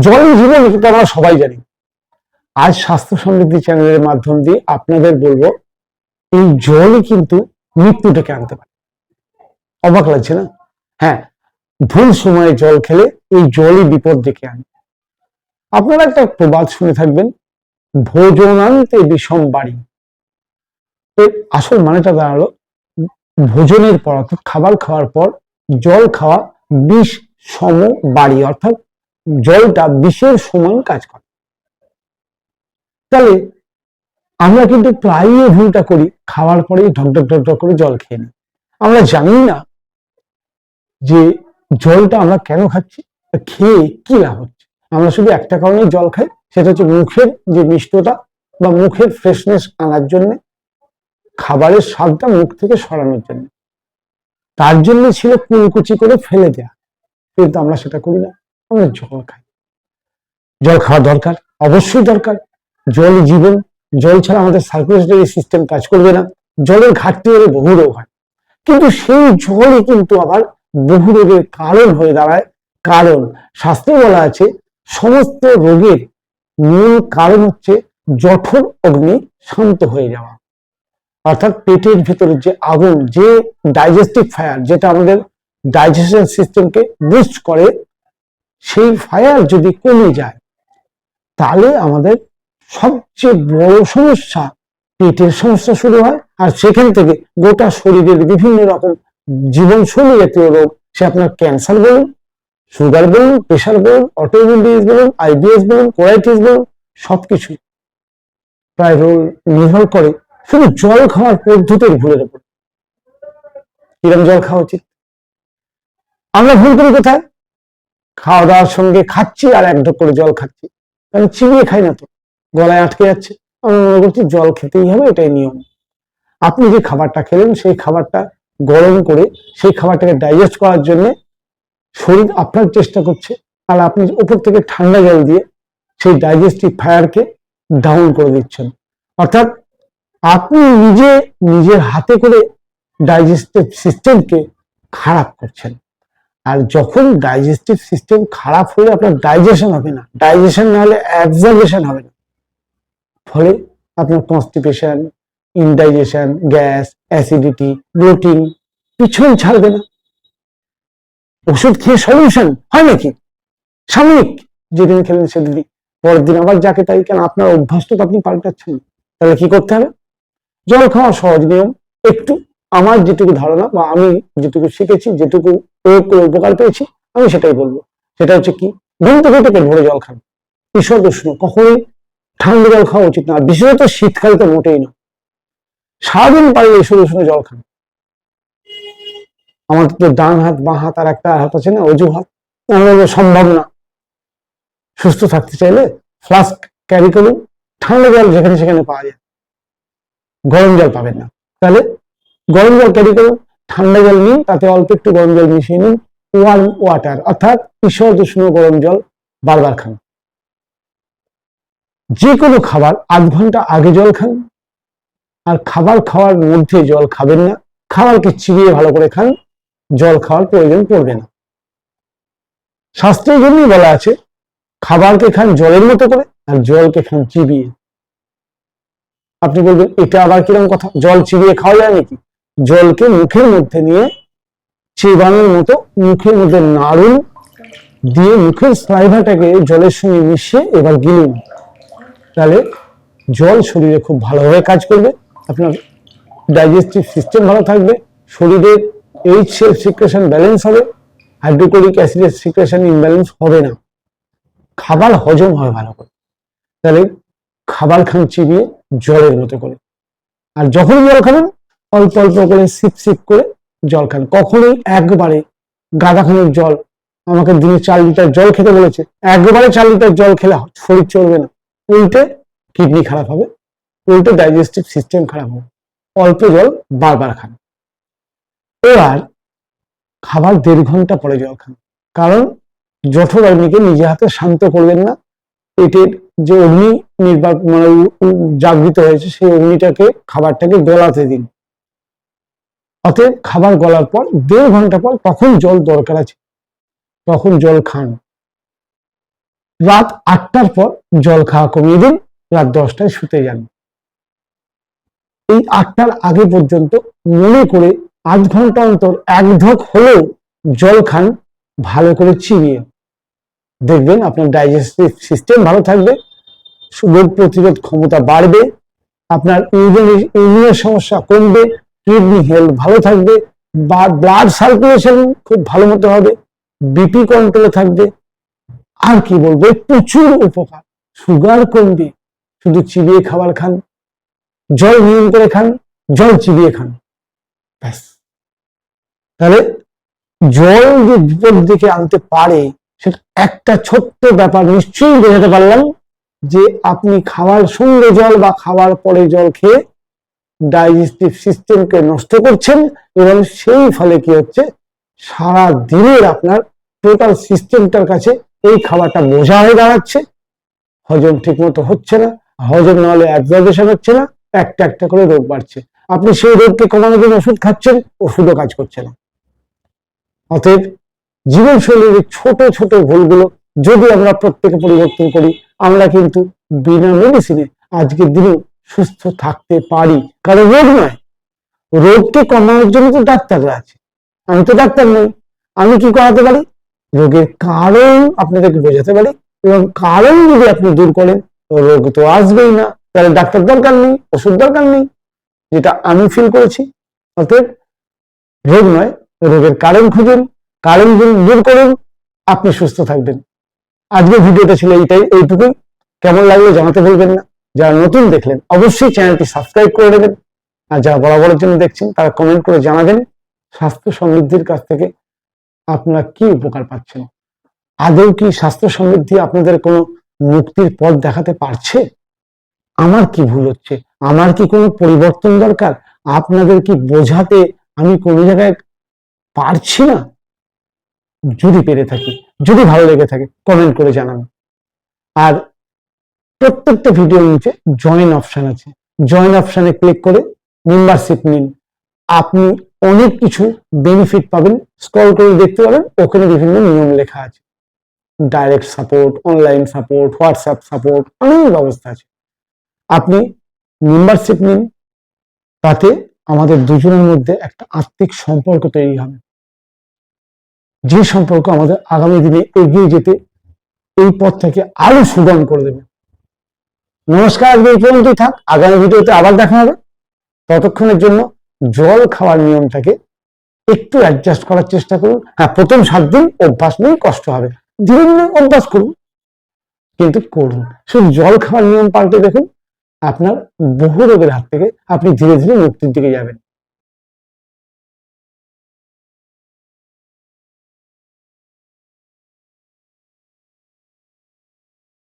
জলই জীবন, এটা আমরা সবাই জানি। আজ স্বাস্থ্য সমৃদ্ধি চ্যানেলের মাধ্যম দিয়ে আপনাদের বলবো, এই জলই কিন্তু মৃত্যু ডেকে আনতে পারে। অবাক লাগছে না? হ্যাঁ, ভুল সময়ে জল খেলে এই জলই বিপদ ডেকে আনে। আপনারা একটা প্রবাদ শুনে থাকবেন, ভোজনান্তে বিষম বাড়ি। এর আসল মানেটা দাঁড়ালো, ভোজনের পর অর্থাৎ খাবার খাওয়ার পর জল খাওয়া বিষ সম বাড়ি, অর্থাৎ জলটা বিষের সমান কাজ করে। তাহলে আমরা কিন্তু প্রায়ই ভুলটা করি, খাওয়ার পরেই ঢক ঢক ঢক ঢক করে জল খেয়ে নিই। আমরা জানি না যে জলটা আমরা কেন খাচ্ছি, খেয়ে কি লাভ হচ্ছে। আমরা শুধু একটা কারণে জল খাই, সেটা হচ্ছে মুখের যে মিষ্টতা বা মুখের ফ্রেশনেস আনার জন্য, খাবারের স্বাদটা মুখ থেকে সরানোর জন্য। তার জন্য ছিল কুলকুচি করে ফেলে দেয়া, কিন্তু আমরা সেটা করি না, আমরা জল খাই। জল খাওয়া দরকার, অবশ্যই দরকার। জল জীবন, জল ছাড়া আমাদের সার্কুলেটরি সিস্টেম কাজ করবে না। জলের ঘাটতি হলে বহু রোগ হয়, কিন্তু সেই জলই কিন্তু আবার বহু রোগের কারণ হয়ে দাঁড়ায়। কারণ শাস্ত্রে বলা আছে, সমস্ত রোগের মূল কারণ হচ্ছে জঠর অগ্নি শান্ত হয়ে যাওয়া। অর্থাৎ পেটের ভিতরে যে আগুন, যে ডাইজেস্টিভ ফায়ার, যেটা আমাদের ডাইজেশন সিস্টেমকে বুস্ট করে, সেই ফায়ার যদি কমে যায়, তাহলে আমাদের সবচেয়ে বড় সমস্যা পেটের সমস্যা শুরু হয়। আর সেখান থেকে গোটা শরীরের বিভিন্ন রকম জীবনশৈলী জাতীয় রোগ, সে আপনার ক্যান্সার বলুন, সুগার বলুন, প্রেশার বলুন, অটোইমিউন ডিজিজ বলুন, আইবিএস বলুন, কোলাইটিস বলুন, সবকিছু প্রায় রোগ নির্ভর করে শুধু জল খাওয়ার পদ্ধতির ভুলের উপর। কিরম জল খাওয়া উচিত? আমরা ভুল করি কোথায়? খাওয়া দাওয়ার সঙ্গে খাচ্ছি আর এক ঢোক করে জল খাচ্ছি, আমি চিবিয়ে খাই না তো, গলায় আটকে যাচ্ছে। আমি মনে করছি জল খেতেই হবে, এটাই নিয়ম। আপনি যে খাবারটা খেলেন, সেই খাবারটা গরম করে সেই খাবারটাকে ডাইজেস্ট করার জন্য শরীর আপনার চেষ্টা করছে, আর আপনি উপর থেকে ঠান্ডা জল দিয়ে সেই ডাইজেস্টিভ ফায়ারকে ডাউন করে দিচ্ছেন। অর্থাৎ আপনি নিজের হাতে করে ডাইজেস্টিভ সিস্টেমকে খারাপ করছেন। আর যখন ডাইজেস্টিভ সিস্টেম খারাপ হলে আপনার ডাইজেশন হবে না, ডাইজেশন না হলে অ্যাবজর্বেশন হবে না, ফলে আপনার constipation, indigestion, gas, acidity, bloating পিছন ছাড়বে না। ওষুধ খেয়ে সলিউশন হয় নাকি? সাময়িক, যেদিন খেলেন সেদিনই, পরের দিন আবার যাকে তাই। কেন? আপনার অভ্যাসটা তো আপনি পাল্টাচ্ছেন। তাহলে কি করতে হবে? জল খাওয়া সহজ নিয়ম। একটু আমার যেটুকু ধারণা বা আমি যেটুকু শিখেছি, যেটুকু প্রয়োগ করে উপকার পেয়েছি, আমি সেটাই বলবো। সেটা হচ্ছে কি, ঘুম থেকে পেট ভরে জল খান, ঈষৎ উষ্ণ, কখনোই ঠান্ডা জল খাওয়া উচিত না, বিশেষত শীতকালে তো মোটেই না। সারাদিন পারলে ঈষৎ উষ্ণ জল খান। আমাদের তো ডান হাত, বাঁ হাত আর একটা হাত আছে না, অজু হাত, সম্ভব না। সুস্থ থাকতে চাইলে ফ্লাস্ক ক্যারি করুন, ঠান্ডা জল যেখানে সেখানে পাওয়া যায়, গরম জল পাবেন না। তাহলে গরম জল ক্যারি করুন, ঠান্ডা জল নিন, তাতে অল্প একটু গরম জল মিশিয়ে নিন, ওয়ার্ম ওয়াটার, অর্থাৎ ঈষৎ উষ্ণ গরম জল বারবার খান। যে কোনো খাবার 8 ঘন্টা আগে জল খান, আর খাবার খাওয়ার মধ্যে জল খাবেন না। খাবারকে চিবিয়ে ভালো করে খান, জল খাওয়ার প্রয়োজন পড়বে না। শাস্ত্রের জন্যই বলা আছে, খাবারকে খান জলের মতো করে, আর জলকে খান চিবিয়ে। আপনি বলবেন এটা আবার কিরকম কথা, জল চিবিয়ে খাওয়া যায় নাকি? জলকে মুখের মধ্যে নিয়ে চিবানোর মতো মুখের মধ্যে নাড়ুন, দিয়ে মুখের স্লাইভাটাকে জলের সঙ্গে মিশিয়ে এবার গিলুন। তাহলে জল শরীরে খুব ভালোভাবে কাজ করবে, আপনার ডাইজেস্টিভ সিস্টেম ভালো থাকবে, শরীরের HCl সিক্রেশন ব্যালেন্স হবে, হাইড্রোক্লোরিক অ্যাসিডের সিক্রেশন ইমব্যালেন্স হবে না, খাবার হজম হয় ভালো করে। তাহলে খাবার খান চিবিয়ে জলের মতো করে, আর যখন জল খাবেন অল্প অল্প করে সিপ সিপ করে জল খান। কখনোই একবারে গাদাখানের জল, আমাকে দিনে 4 লিটার জল খেতে বলেছে, একবারে 4 লিটার জল খেলে শরীর চলবে না, উল্টে কিডনি খারাপ হবে, উল্টে ডাইজেস্টিভ সিস্টেম খারাপ হবে। অল্প জল বারবার খান। এবার খাবার 1.5 ঘন্টা পরে জল খান, কারণ জঠর অগ্নিকে নিজে হাতে শান্ত করবেন না। পেটের যে অগ্নি জাগৃত হয়েছে, সেই অগ্নিটাকে, খাবারটাকে গলাতে দিন। অতএব খাবার গলার পর 1.5 ঘন্টা পর তখন জল দরকার আছে, তখন জল খান। রাত 8টার পর জল খাওয়া কমিয়ে দিন, রাত 10টায় শুতে যান। এই 8টার আগে পর্যন্ত মনে করে আধ ঘন্টা অন্তর এক ঢোক হলেও জল খান, ভালো করে চিবিয়ে। দেখবেন আপনার ডাইজেস্টিভ সিস্টেম ভালো থাকবে, রোগ প্রতিরোধ ক্ষমতা বাড়বে, আপনার ইউরিনের সমস্যা কমবে, কিডনি হেলথ ভালো থাকবে, বা ব্লাড সার্কুলেশন খুব ভালো মতো হবে, বিপি কন্ট্রোলে থাকবে। আর কি বলবো, প্রচুর উপকার, সুগার কমবে। শুধু চিবিয়ে খাবার খান, জল নিয়ম করে খান, জল চিবিয়ে খান, ব্যাস। তাহলে জল যে বিপদ দিকে আনতে পারে সেটা একটা ছোট্ট ব্যাপার নিশ্চয়ই বোঝাতে পারলাম, যে আপনি খাওয়ার সঙ্গে জল বা খাওয়ার পরে জল খেয়ে ডাইজেস্টিভ সিস্টেমকে নষ্ট করছেন, এবং সেই ফলে কি হচ্ছে, সারা দিনের আপনার টোটাল সিস্টেমটার কাছে এই খাবারটা বোঝা হয়ে দাঁড়াচ্ছে, হজম ঠিক মতো হচ্ছে না, হজম না হলে অ্যাবজর্বেশন হচ্ছে না, একটা একটা করে রোগ বাড়ছে। আপনি সেই রোগকে কমানোর জন্য ওষুধ খাচ্ছেন, ওষুধও কাজ করছে না। অতএব জীবনশৈলীর ছোট ছোট ভুলগুলো যদি আমরা প্রত্যেকে পরিবর্তন করি, আমরা কিন্তু বিনা মেডিসিনে আজকের দিনে সুস্থ থাকতে পারি। কারণ রোগ নয়, রোগকে কমানোর জন্য তো ডাক্তাররা আছে, আমি তো ডাক্তার নই। আমি কি করাতে পারি, রোগের কারণ আপনাদেরকে বোঝাতে পারি, এবং কারণ যদি আপনি দূর করেন রোগ তো আসবেই না, তাহলে ডাক্তার দরকার নেই, ওষুধ দরকার নেই, যেটা আমি ফিল করেছি। অতএব রোগ নয়, রোগের কারণ খুঁজুন, কারণ দূর করুন, আপনি সুস্থ থাকবেন। আজকের ভিডিওটা ছিল এইটুকুই। কেমন লাগলো জানাতে ভুলবেন না। যারা নতুন দেখলেন অবশ্যই চ্যানেলটি সাবস্ক্রাইব করে দেবেন, আর যারা বরাবরের জন্য দেখছেন তারা কমেন্ট করে জানাবেন স্বাস্থ্য সমৃদ্ধির কাছ থেকে আপনারা কি উপকার পাচ্ছেন। আদৌ কি স্বাস্থ্য সমৃদ্ধি আপনাদের কোনো মুক্তির পথ দেখাতে পারছে? আমার কি ভুল হচ্ছে, আমার কি কোনো পরিবর্তন দরকার, আপনাদের কি বোঝাতে আমি কোনো জায়গায় পারছি না? যদি পেরে থাকি, যদি ভালো লেগে থাকে কমেন্ট করে জানাবেন। আর প্রত্যেকটা ভিডিওর নিচে জয়েন অপশন আছে, জয়েন অপশনে ক্লিক করে মেম্বারশিপ নিন, আপনি অনেক কিছু বেনিফিট পাবেন। স্ক্রল করে দেখতে পাবেন, ওখানে বিভিন্ন নিয়ম লেখা আছে, direct support, online support, WhatsApp support, অনেক ব্যবস্থা আছে। আপনি মেম্বারশিপ নিন, তাতে আমাদের দুজনের মধ্যে একটা আত্মিক সম্পর্ক তৈরি হবে, যে সম্পর্ক আমাদের আগামী দিনে এগিয়ে যেতে এই পথটাকে আরো সুগম করে দেবে। নমস্কার, আজকে এই পর্যন্তই থাক, আগামী ভিডিওতে আবার দেখা হবে। ততক্ষণের জন্য জল খাওয়ার নিয়মটাকে একটু অ্যাডজাস্ট করার চেষ্টা করুন। হ্যাঁ, প্রথম 7 দিন অভ্যাস নেই, কষ্ট হবে, ধীরে ধীরে অভ্যাস করুন, কিন্তু করুন। শুধু জল খাওয়ার নিয়ম পাল্টে দেখুন, আপনার বহু রোগের হাত থেকে আপনি ধীরে ধীরে মুক্তির দিকে যাবেন।